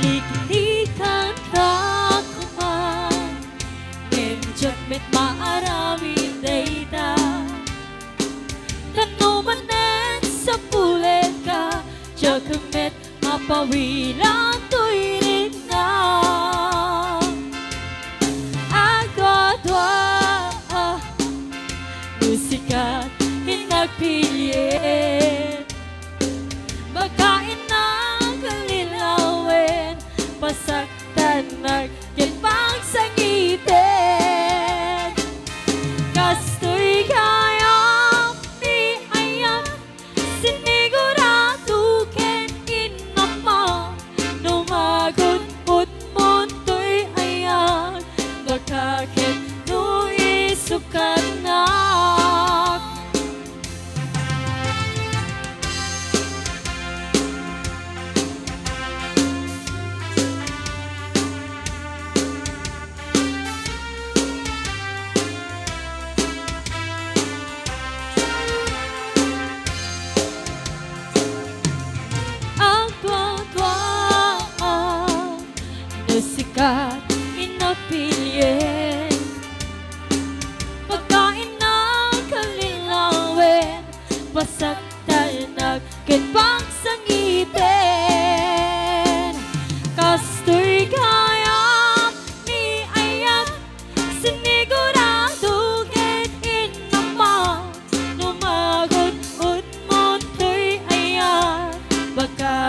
Liklikan kakuman Nenjot met maarami dayta Tanumanen sa pulet ka Jagamet mapawilan tuirin na Agwadwa Musikat hinagpilyen Bagain ng kalilawin Pasaktan nagyan pagsangitin Kastoy kayang di ayan Sinigurado ken inama Numagon ut munto'y ayan Bakaket no isukat na Sikat inapilyen Pagkain ng kalilawin Pasaktan nagkin pagsangitin Kastoy kayang ni ayam Sinigurado ken inama Numagon un munto'y ayan Baka